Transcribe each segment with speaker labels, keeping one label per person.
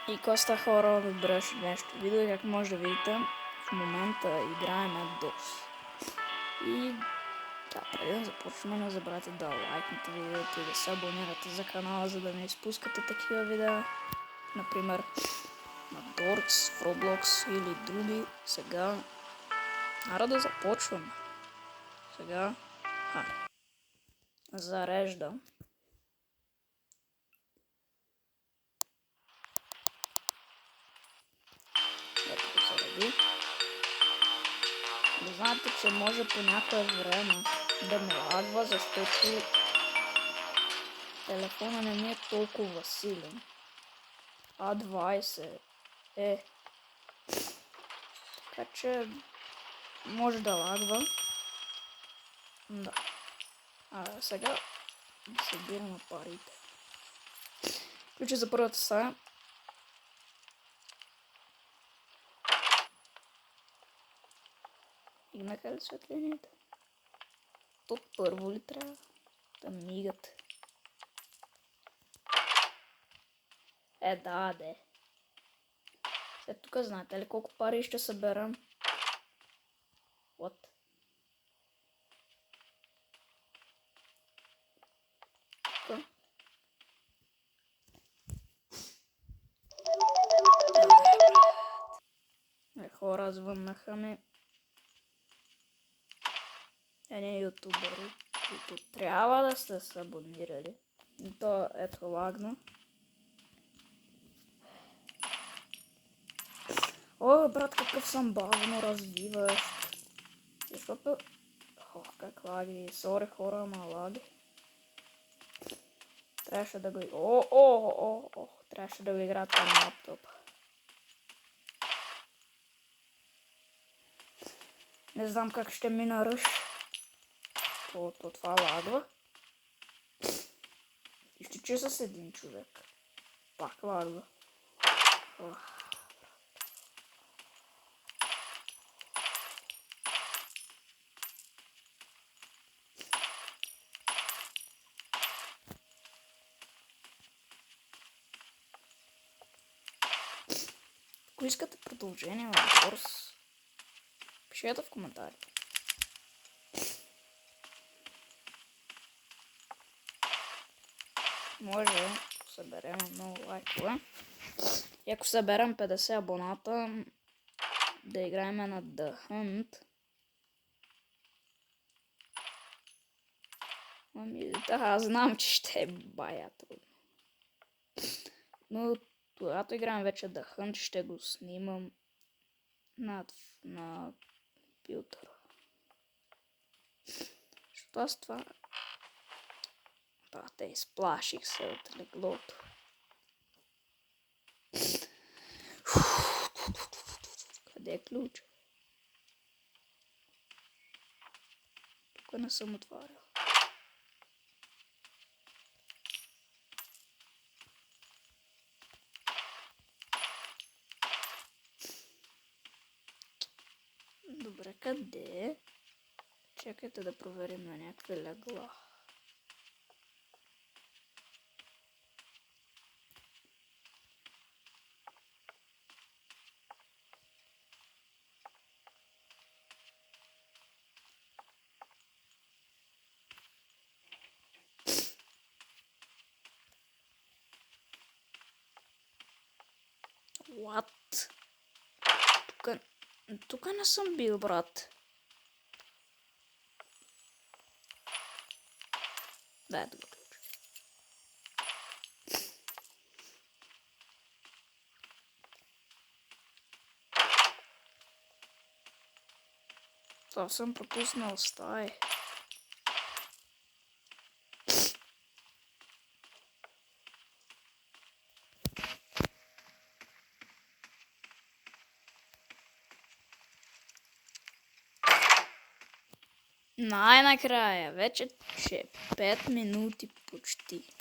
Speaker 1: И Коста хора ми бреше нещо. Видео, как може да видите, в момента играем DOS. И да, преди да започваме, не забравяйте да лайкнете видеото и да се абонирате за канала, за да не изпускате такива видеа. Например, на Dorks, в Roblox или други. Сега, ара да започваме. Сега, зареждам. Ето го заради. Но знаете, че може по някое време да ме лагва, защото телефона не ми е толкова силен. A20 е. Така че може да лагва. Да. А сега да събираме парите. Ключи за първата стая. Мигнаха ли светлините? То първо ли трябва да мигат? Да, де. След тук знаете ли колко пари ще съберам? What? Тук. Хора звъннаха ми. Едни ютубери, които трябва да сте се абонирали. И то ето лагна. О, брат, какъв съм бавно развиващ. Защото... Ох, как лаги. Сори хора, ама лаги. Трябваше да го... Трябваше да го играят на лаптоп. Не знам как ще мина ръж. То това лагва. Изтичи с един човек. Пак лагва. Ако искате продължение на Force, пишете в коментарите. Може да съберем много лайкове. И ако съберем 50 абоната, да играем на The Hunt. Ами да, знам, че ще е бая трудно. Но когато играем вече The Hunt, ще го снимам на компютъра. Защото аз това... Да, те изплаших се от леглото. Къде е ключ? Тук не съм отварял. Добре, къде е? Чакайте да проверим на някакви легла. What? Тук не съм бил, брат. Да, ето го ключ. Това съм пропуснал стаи. Най-накрая, вече 5 минути почти.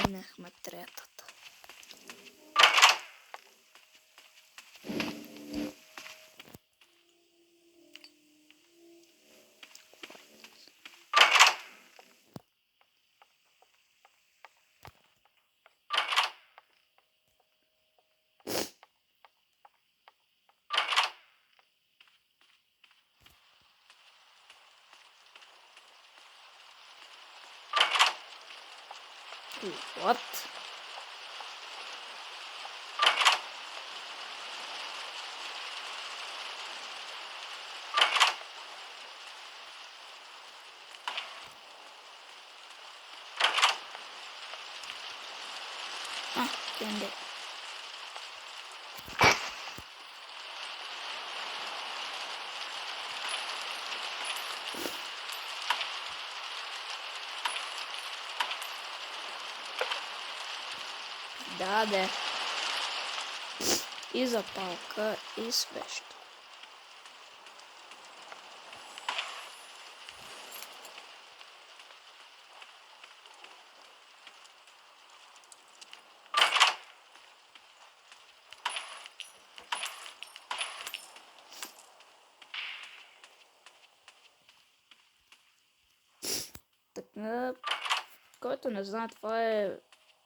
Speaker 1: Минахме третата. What? Ah, prende. Dade. I zapalka i svešt. Така, който не знае, това е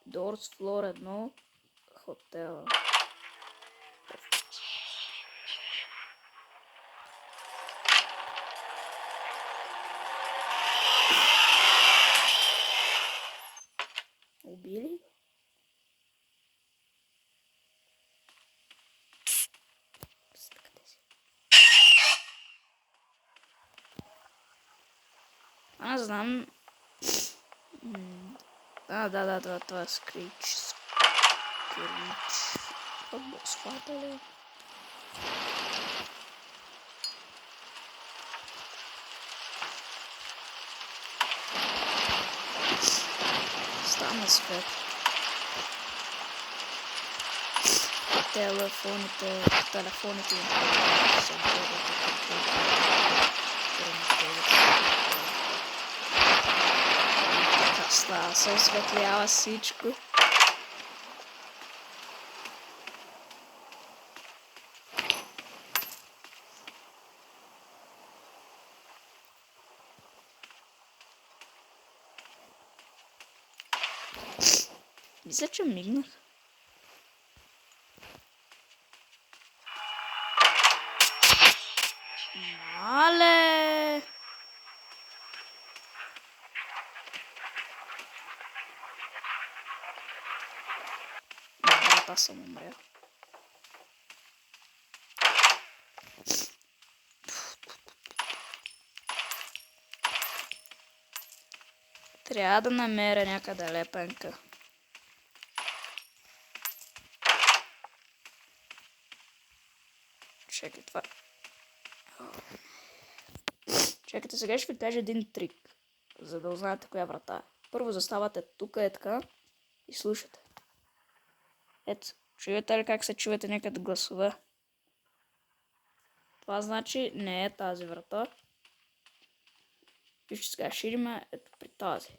Speaker 1: Doors Floor 1 хотела. Убили? Къде си? Аз знам. Да, това е Скрич. Как бос файта ли? Стана свет. Телефоните се гледат. Така става, се осветлява всичко. Мисля, че мигнах. Мале! Брат, аз съм умрял. Трябва да намеря някъде лепенка. Чакай, това. Чакайте, сега ще ви кажа един трик, за да узнаете коя врата е. Първо заставате тук е така и слушате. Ето, чуете ли как се чувате някъде гласове? Това значи не е тази врата. Вижте, сега шириме ето при тази.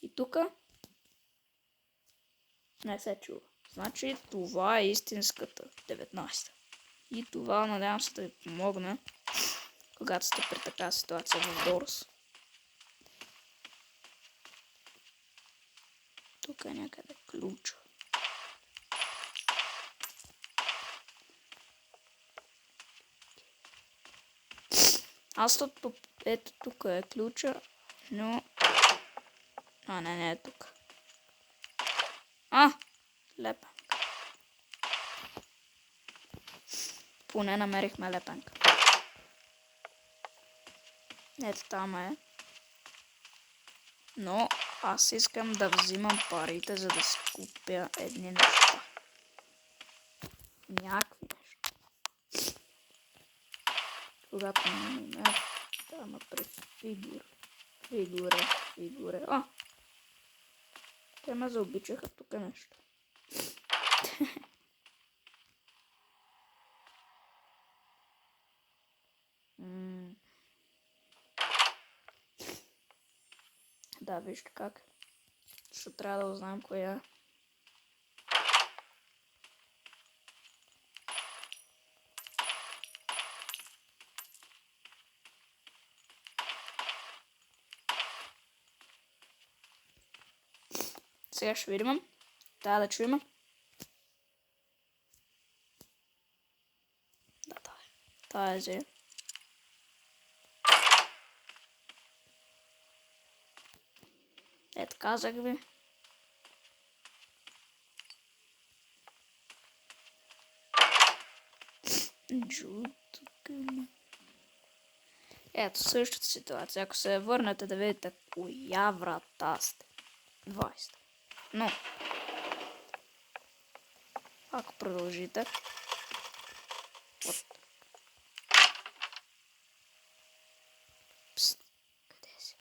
Speaker 1: И тук не се чува. Значи това е истинската 19. И това надявам се да ви помогне, когато сте при такава ситуация в Doors. Тук е някъде ключ. Аз тут, ето тук е ключа, но... не е тук. Лепенка. Поне намерихме лепенка. Ето там е. Но аз искам да взимам парите, за да си купя едни неща. Някакви неща. Когато не там при фигура. Те ме заобичаха тук нещо. Да, вижте как. Ще трябва да узнаем коя е. Сега ще видим. Да чуем. Да, тази е. Ето казах ви. Ето същата ситуация. Ако се върнете да видите коя врата сте. 20. Но ако продължите. Вот. Пст. Къде си?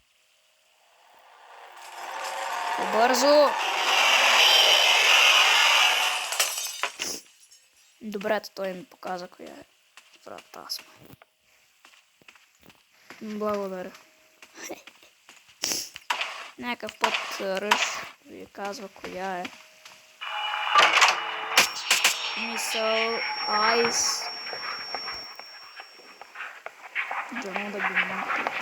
Speaker 1: По-бързо! Добре, той ми показа коя е врата сме. Благодаря. Някакъв път Ръж ви казва коя е. Мисъл, айс. Дано да го махнат.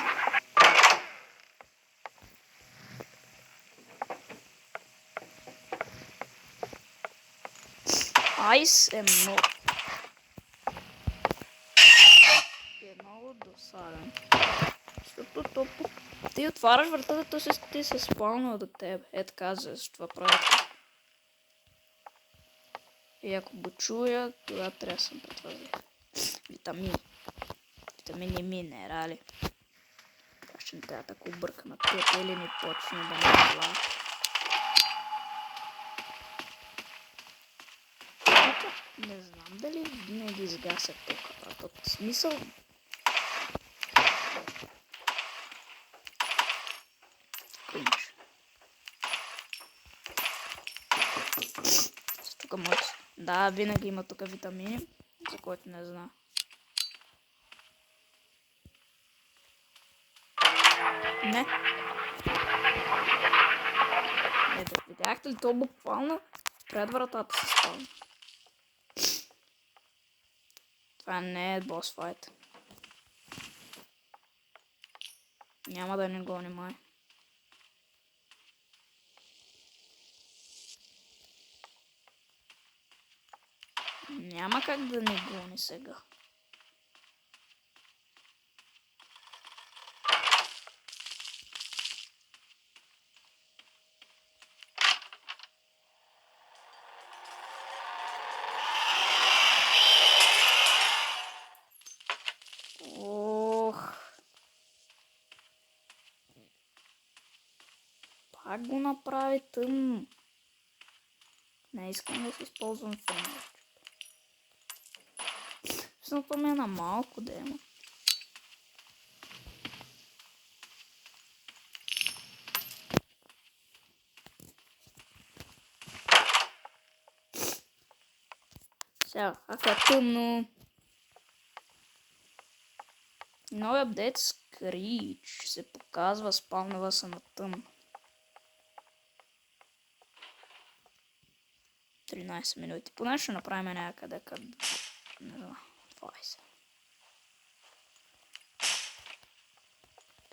Speaker 1: Айс е много. Е много досаден. Защото ти отваряш вратата, то ти се спална до теб. Е така, за това правят. И ако го чуя, тогава трябва да съм предпазлив. Витамини. Витамини и минерали. Аз ще не трябва да така объркам, а тия или ми почне да ме глава. Не знам дали винаги изгася тук. В смисъл... Кринж. Тук може... Да, винаги има тук витамини, за който не знам. Не. Ето, видяхте ли то буквално пред вратата се спавна. Това не е бос файт. Няма да не го внимай. Няма как да не гони сега. Ох. Пак го направи тъмно. Не искам да се използвам фенер. Ще напомена малко да има. Сега, ако е тъмно. Нови апдейт Screech се показва, спалнава се на тъмно. 13 минути. Поне ще направим някъде към... Не знам, 20.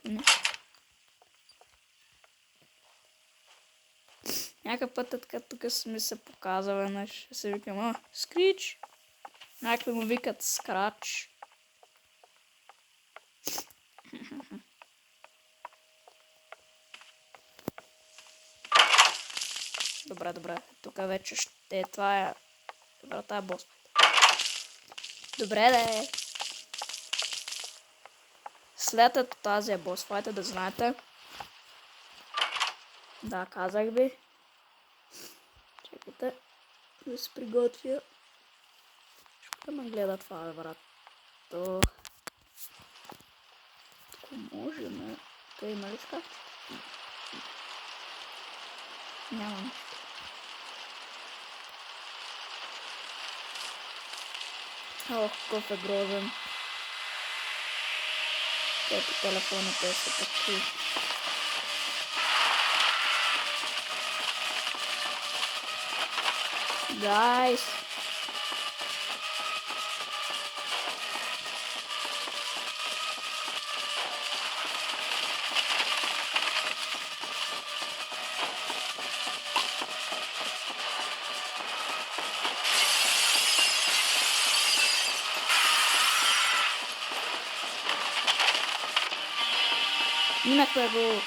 Speaker 1: Не. Някакъв път така тук ми се показва веднъж. Се викам, Screech. Някакви му викат Scratch. Добре. Тук вече ще е това е... Врата е бос. Добре, да е. След тази е бос файта, да знаете. Да, казах ви. Чакайте да се приготвя. Ще ме гледа това, брат. То... Тук може, не. Тук има ли скач? Няма нищо. Ох, какъв е грозен. Ето телефоните са такива. Guys. Минахме го.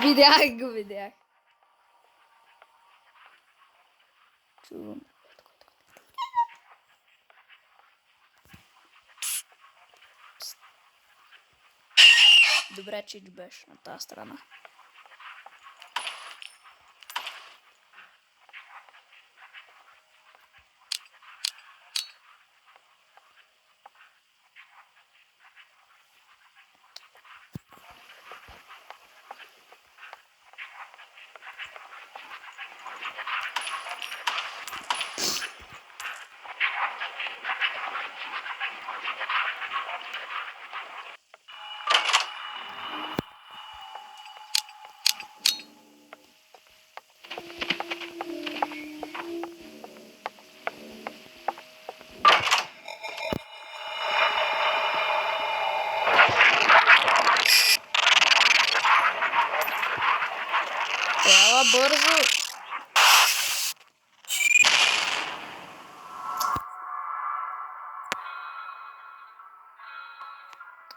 Speaker 1: Видях го, видях. Чувам. Добре, че беше на тази страна. Ела бързо!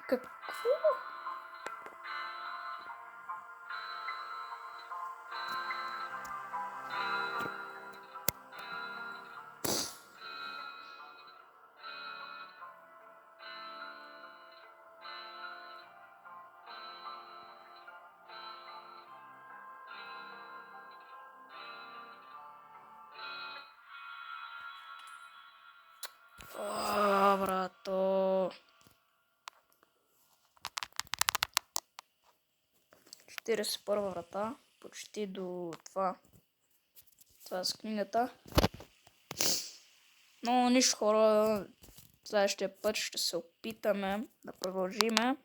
Speaker 1: Какво? Брато. 41 врата. Почти до това. Това с книгата. Но нищо, хора. Следващия път ще се опитаме да продължиме.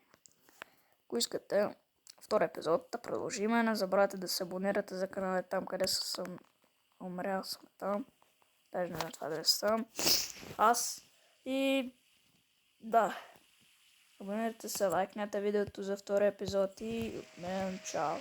Speaker 1: Ако искате втори епизод да продължиме, не забравяйте да се абонирате за канала там, къде съм умрял, съм там. Даже не знам това да съм. Аз и да. Абонирайте се, лайкнете видеото за втори епизод и от мен чао.